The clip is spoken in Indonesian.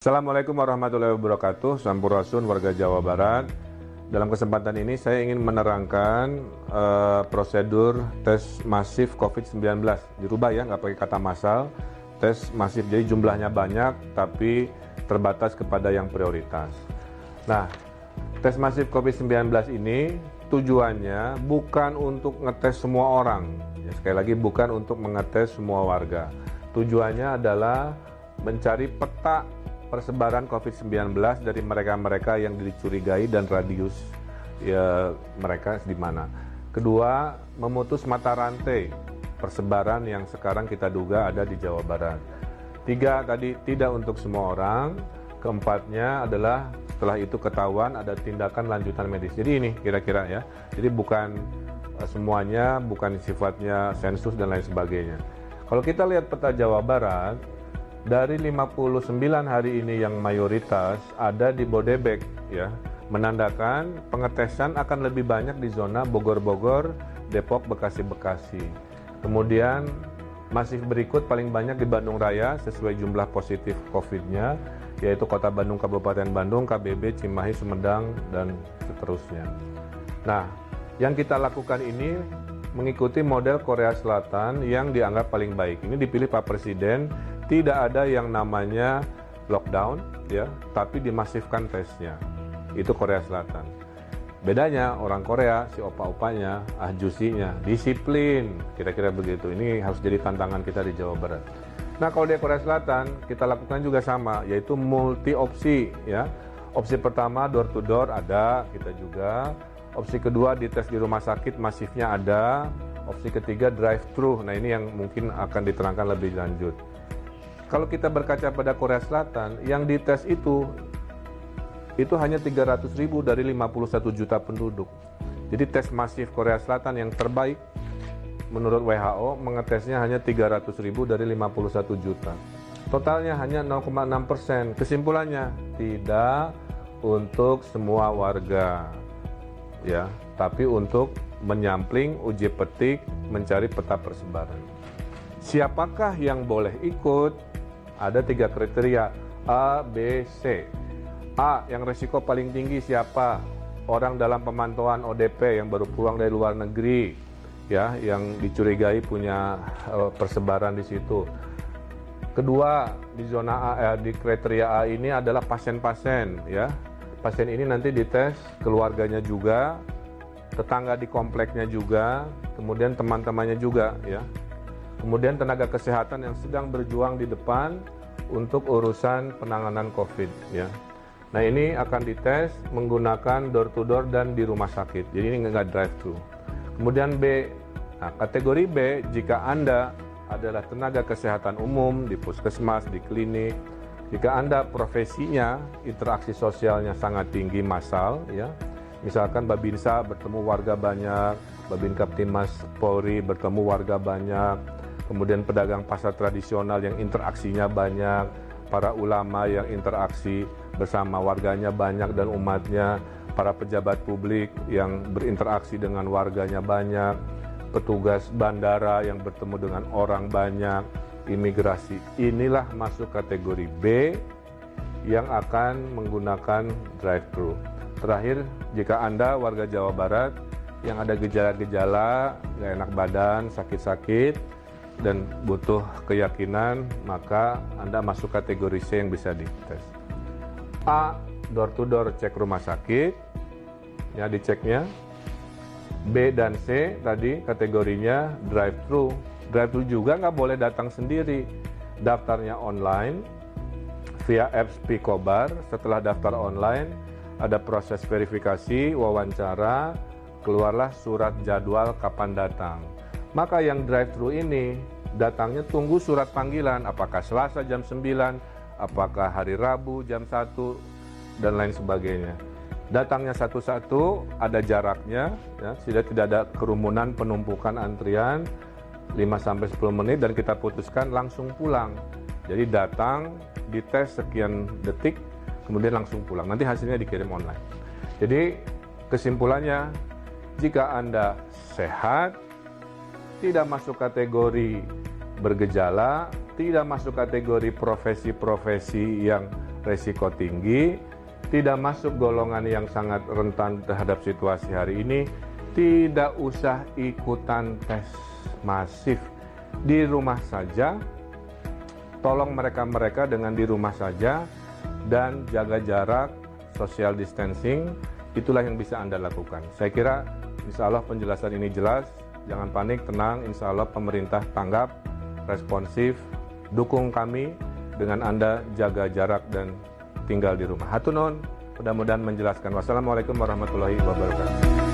Assalamualaikum warahmatullahi wabarakatuh. Sampurasun warga Jawa Barat. Dalam kesempatan ini saya ingin menerangkan prosedur tes masif COVID-19. Dirubah ya, nggak pakai kata massal. Tes masif, jadi jumlahnya banyak tapi terbatas kepada yang prioritas. Nah, tes masif COVID-19 ini tujuannya bukan untuk ngetes semua orang. Ya, sekali lagi bukan untuk mengetes semua warga. Tujuannya adalah mencari peta persebaran COVID-19 dari mereka-mereka yang dicurigai dan radius ya mereka di mana. Kedua, memutus mata rantai persebaran yang sekarang kita duga ada di Jawa Barat. Tiga, tadi tidak untuk semua orang. Keempatnya adalah setelah itu ketahuan ada tindakan lanjutan medis. Jadi ini kira-kira ya. Jadi bukan semuanya, bukan sifatnya sensus dan lain sebagainya. Kalau kita lihat peta Jawa Barat, dari 59 hari ini yang mayoritas ada di Bodebek ya, menandakan pengetesan akan lebih banyak di zona Bogor-Bogor, Depok, Bekasi-Bekasi. Kemudian masih berikut paling banyak di Bandung Raya sesuai jumlah positif COVID-nya, yaitu Kota Bandung, Kabupaten Bandung, KBB, Cimahi, Sumedang, dan seterusnya. Nah, yang kita lakukan ini mengikuti model Korea Selatan yang dianggap paling baik. Ini dipilih Pak Presiden. Tidak ada yang namanya lockdown, ya, tapi dimasifkan tesnya. Itu Korea Selatan. Bedanya orang Korea, si opa-opanya, ahjusinya, disiplin, kira-kira begitu. Ini harus jadi tantangan kita di Jawa Barat. Nah, kalau di Korea Selatan, kita lakukan juga sama, yaitu multi opsi, ya. Opsi pertama door to door ada, kita juga. Opsi kedua dites di rumah sakit masifnya ada. Opsi ketiga drive thru. Nah, ini yang mungkin akan diterangkan lebih lanjut. Kalau kita berkaca pada Korea Selatan, yang dites itu hanya 300.000 dari 51 juta penduduk. Jadi tes masif Korea Selatan yang terbaik menurut WHO mengetesnya hanya 300.000 dari 51 juta. Totalnya hanya 0,6%. Kesimpulannya, tidak untuk semua warga, ya, tapi untuk menyampling, uji petik, mencari peta persebaran. Siapakah yang boleh ikut? Ada 3 kriteria, A, B, C. A, yang resiko paling tinggi siapa? Orang dalam pemantauan ODP yang baru pulang dari luar negeri, ya, yang dicurigai punya persebaran di situ. Kedua, di zona A, di kriteria A ini adalah pasien-pasien, ya. Pasien ini nanti dites keluarganya juga, tetangga di kompleknya juga, kemudian teman-temannya juga, ya. Kemudian tenaga kesehatan yang sedang berjuang di depan untuk urusan penanganan COVID, ya. Nah, ini akan dites menggunakan door to door dan di rumah sakit. Jadi ini nggak drive thru. Kemudian B, nah kategori B jika Anda adalah tenaga kesehatan umum di puskesmas, di klinik, jika Anda profesinya interaksi sosialnya sangat tinggi massal, ya. Misalkan Babinsa bertemu warga banyak, Babin Kaptimas Polri bertemu warga banyak, kemudian pedagang pasar tradisional yang interaksinya banyak, para ulama yang interaksi bersama warganya banyak dan umatnya, para pejabat publik yang berinteraksi dengan warganya banyak, petugas bandara yang bertemu dengan orang banyak, imigrasi. Inilah masuk kategori B yang akan menggunakan drive-thru. Terakhir, jika Anda warga Jawa Barat yang ada gejala-gejala, nggak enak badan, sakit-sakit, dan butuh keyakinan, maka Anda masuk kategori C yang bisa dites. A, door to door cek rumah sakit, ya diceknya. B dan C tadi kategorinya drive thru. Drive thru juga nggak boleh datang sendiri. Daftarnya online via apps Picobar. Setelah daftar online, ada proses verifikasi, wawancara, keluarlah surat jadwal kapan datang. Maka yang drive-thru ini datangnya tunggu surat panggilan, apakah Selasa jam 9, apakah hari Rabu jam 1, dan lain sebagainya. Datangnya satu-satu, ada jaraknya, ya, sehingga tidak ada kerumunan penumpukan antrian, 5-10 menit dan kita putuskan langsung pulang. Jadi datang, dites sekian detik, kemudian langsung pulang. Nanti hasilnya dikirim online. Jadi kesimpulannya, jika Anda sehat, tidak masuk kategori bergejala, tidak masuk kategori profesi-profesi yang resiko tinggi, tidak masuk golongan yang sangat rentan terhadap situasi hari ini, tidak usah ikutan tes masif. Di rumah saja, tolong mereka-mereka dengan di rumah saja dan jaga jarak, social distancing, itulah yang bisa Anda lakukan. Saya kira insya Allah penjelasan ini jelas, jangan panik, tenang, insya Allah pemerintah tanggap, responsif, dukung kami dengan Anda jaga jarak dan tinggal di rumah. Hatur nuhun, mudah-mudahan menjelaskan. Wassalamualaikum warahmatullahi wabarakatuh.